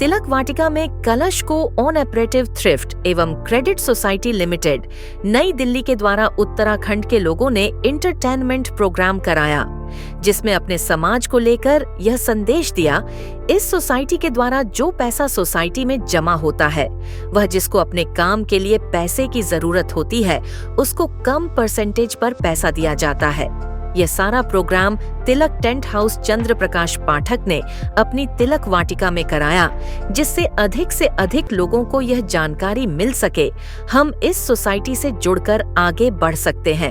तिलक वाटिका में कलश को ऑन ऑपरेटिव थ्रिफ्ट एवं क्रेडिट सोसाइटी लिमिटेड नई दिल्ली के द्वारा उत्तराखंड के लोगों ने इंटरटेनमेंट प्रोग्राम कराया, जिसमें अपने समाज को लेकर यह संदेश दिया, इस सोसाइटी के द्वारा जो पैसा सोसाइटी में जमा होता है, वह जिसको अपने काम के लिए पैसे की जरूरत होती है, उसको कम परसेंटेज पर पैसा दिया जाता है। यह सारा प्रोग्राम तिलक टेंट हाउस चंद्र प्रकाश पाठक ने अपनी तिलक वाटिका में कराया, जिससे अधिक से अधिक लोगों को यह जानकारी मिल सके, हम इस सोसाइटी से जुड़कर आगे बढ़ सकते हैं।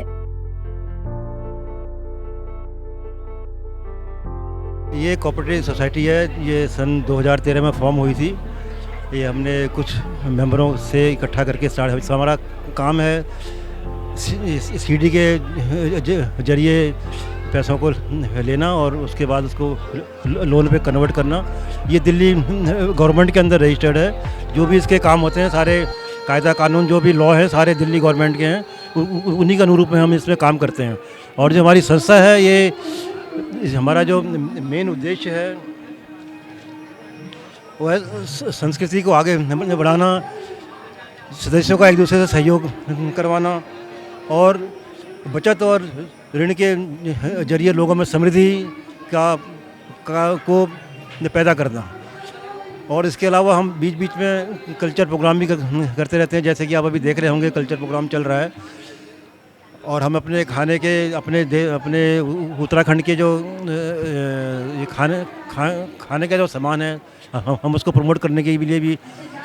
ये कोऑपरेटिव सोसाइटी है, ये सन 2013 में फॉर्म हुई थी। ये हमने कुछ मेंबरों से इकट्ठा करके स्टार्ट, हमारा काम है सीडी के जरिए पैसों को लेना और उसके बाद उसको लोन पे कन्वर्ट करना। ये दिल्ली गवर्नमेंट के अंदर रजिस्टर्ड है। जो भी इसके काम होते हैं, सारे कायदा कानून जो भी लॉ हैं, सारे दिल्ली गवर्नमेंट के हैं, उन्हीं के अनुरूप में हम इसमें काम करते हैं। और जो हमारी संस्था है, ये हमारा जो मेन उद्देश्य है वो है संस्कृति को आगे बढ़ाना, सदस्यों का एक दूसरे से सहयोग करवाना और बचत और ऋण के जरिए लोगों में समृद्धि को पैदा करना। और इसके अलावा हम बीच बीच में कल्चर प्रोग्राम भी करते रहते हैं, जैसे कि आप अभी देख रहे होंगे कल्चर प्रोग्राम चल रहा है। और हम अपने खाने के अपने उत्तराखंड के जो खाने का जो सामान है, हम उसको प्रमोट करने के लिए भी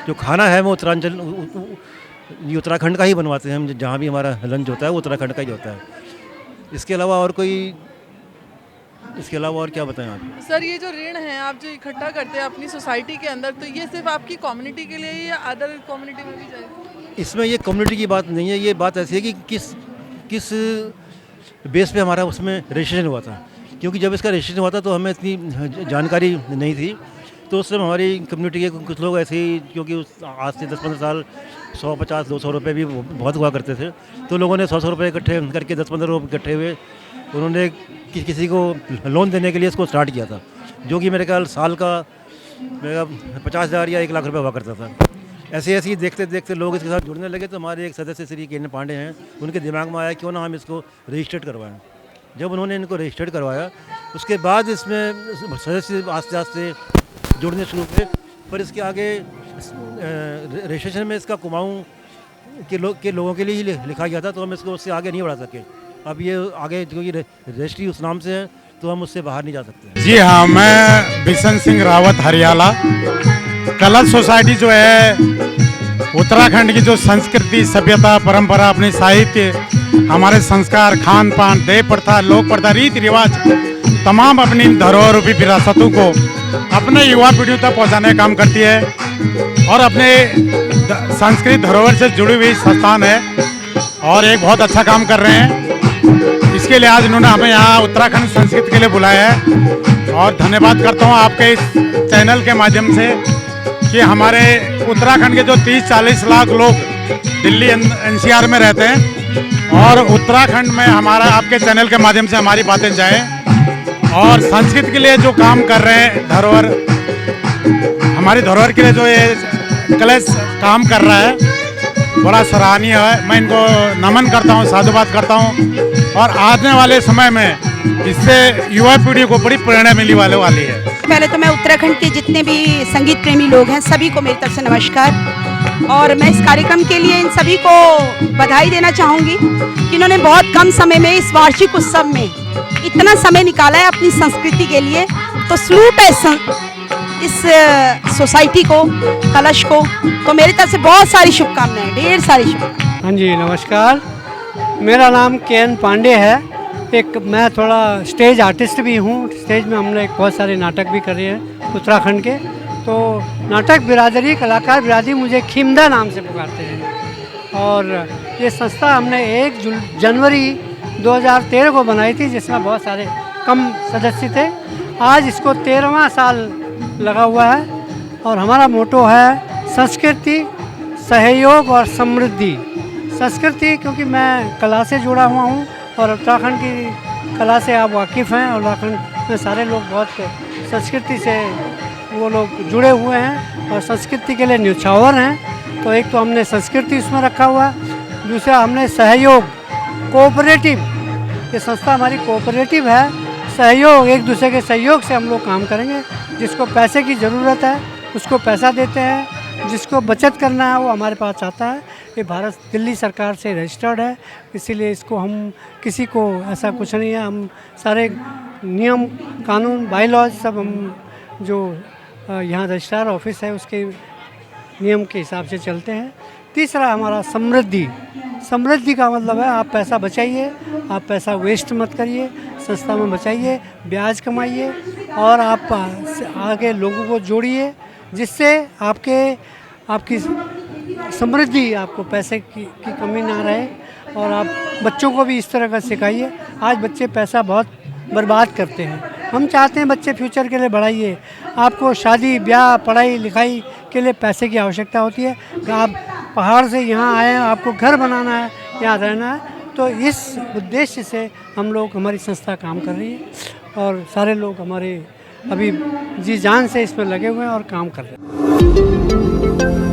जो खाना है वो ये उत्तराखंड का ही बनवाते हैं। हम जहाँ भी हमारा लंच होता है वो उत्तराखंड का ही होता है। इसके अलावा और क्या बताएं आप? सर, ये जो ऋण है आप जो इकट्ठा करते हैं अपनी सोसाइटी के अंदर, तो ये सिर्फ आपकी कम्युनिटी के लिए या अदर कम्युनिटी में भी जाएगा? इसमें ये कम्युनिटी की बात नहीं है, ये बात ऐसी है कि किस बेस पे हमारा उसमें रजिस्ट्रेशन हुआ था। क्योंकि जब इसका रजिस्ट्रेशन हुआ था तो हमें इतनी जानकारी नहीं थी, तो उस समय हमारी कम्युनिटी के कुछ लोग ऐसे ही, क्योंकि आज से 10-15 साल 150-200 रुपये भी बहुत हुआ करते थे, तो लोगों ने 100 रुपये इकट्ठे करके 10-15 रुपये इकट्ठे हुए, उन्होंने किसी को लोन देने के लिए इसको स्टार्ट किया था, जो कि मेरे ख्याल साल का 50,000 या 1 लाख रुपये हुआ करता था। ऐसे ही देखते देखते लोग इसके साथ जुड़ने लगे, तो हमारे एक सदस्य श्री के पांडे हैं, उनके दिमाग में आया क्यों ना हम इसको रजिस्टर्ड करवाएं। जब उन्होंने इनको रजिस्टर्ड करवाया, उसके बाद इसमें सदस्य आस्ते आस्ते जुड़ने शुरू हुए। पर इसके आगे रजिस्ट्रेशन में इसका कुमाऊं के लोगों के लिए ही लिखा गया था, तो हम इसको उससे आगे नहीं बढ़ा सके। अब ये आगे क्योंकि रजिस्ट्री उस नाम से है, तो हम उससे बाहर नहीं जा सकते। जी हाँ, मैं बिशन सिंह रावत हरियाला। कलश सोसाइटी जो है उत्तराखंड की जो संस्कृति, सभ्यता, परंपरा, अपने साहित्य, हमारे संस्कार, खान पान, देव प्रथा, लोक प्रथा, रीति रिवाज, तमाम अपनी धरोहर रूपी विरासतों को अपने युवा पीढ़ियों तक पहुंचाने का काम करती है और अपने सांस्कृतिक धरोहर से जुड़ी हुई संस्थान है और एक बहुत अच्छा काम कर रहे हैं। इसके लिए आज इन्होंने हमें यहाँ उत्तराखंड संस्कृति के लिए बुलाया है और धन्यवाद करता हूँ आपके इस चैनल के माध्यम से कि हमारे उत्तराखंड के जो 30-40 लाख लोग दिल्ली NCR में रहते हैं और उत्तराखंड में हमारा आपके चैनल के माध्यम से हमारी बातें जाएं और संस्कृति के लिए जो काम कर रहे हैं, धरोहर, हमारी धरोहर के लिए जो ये कलश काम कर रहा है, बड़ा सराहनीय है। मैं इनको नमन करता हूँ, साधुवाद करता हूँ और आने वाले समय में इससे युवा पीढ़ी को बड़ी प्रेरणा मिलने वाली है। पहले तो मैं उत्तराखंड के जितने भी संगीत प्रेमी लोग हैं, सभी को मेरी तरफ से नमस्कार। और मैं इस कार्यक्रम के लिए इन सभी को बधाई देना चाहूँगी कि इन्होंने बहुत कम समय में इस वार्षिक उत्सव में इतना समय निकाला है अपनी संस्कृति के लिए। तो सलूट है इस सोसाइटी को, कलश को। तो मेरी तरफ से बहुत सारी शुभकामनाएं, ढेर सारी शुभकामनाएं। हाँ जी, नमस्कार। मेरा नाम KN पांडे है। मैं थोड़ा स्टेज आर्टिस्ट भी हूँ। स्टेज में हमने बहुत सारे नाटक भी करे हैं उत्तराखंड के। तो नाटक बिरादरी, कलाकार बिरादरी मुझे खिमदा नाम से पुकारते हैं। और ये संस्था हमने 1 जनवरी 2013 को बनाई थी, जिसमें बहुत सारे कम सदस्य थे। आज इसको 13वां साल लगा हुआ है और हमारा मोटो है संस्कृति, सहयोग और समृद्धि। संस्कृति क्योंकि मैं कला से जुड़ा हुआ हूँ और उत्तराखंड की कला से आप वाकिफ़ हैं। उत्तराखंड में सारे लोग बहुत संस्कृति से वो लोग जुड़े हुए हैं और संस्कृति के लिए न्यौछावर हैं। तो एक तो हमने संस्कृति उसमें रखा हुआ है, दूसरा हमने सहयोग कोऑपरेटिव, ये संस्था हमारी कोऑपरेटिव है, सहयोग, एक दूसरे के सहयोग से हम लोग काम करेंगे। जिसको पैसे की ज़रूरत है उसको पैसा देते हैं, जिसको बचत करना है वो हमारे पास आता है। ये भारत दिल्ली सरकार से रजिस्टर्ड है, इसीलिए इसको हम किसी को ऐसा कुछ नहीं है, हम सारे नियम कानून बाई लॉज सब हम जो यहाँ रजिस्ट्रार ऑफिस है उसके नियम के हिसाब से चलते हैं। तीसरा हमारा समृद्धि, समृद्धि का मतलब है आप पैसा बचाइए, आप पैसा वेस्ट मत करिए, संस्था में बचाइए, ब्याज कमाइए और आप आगे लोगों को जोड़िए, जिससे आपकी समृद्धि, आपको पैसे की कमी ना रहे। और आप बच्चों को भी इस तरह का सिखाइए। आज बच्चे पैसा बहुत बर्बाद करते हैं, हम चाहते हैं बच्चे फ्यूचर के लिए बढ़ाइए। आपको शादी ब्याह पढ़ाई लिखाई के लिए पैसे की आवश्यकता होती है। आप पहाड़ से यहाँ आए हैं, आपको घर बनाना है, यहाँ रहना है, तो इस उद्देश्य से हम लोग, हमारी संस्था काम कर रही है और सारे लोग हमारे अभी जी जान से इसमें लगे हुए हैं और काम कर रहे हैं।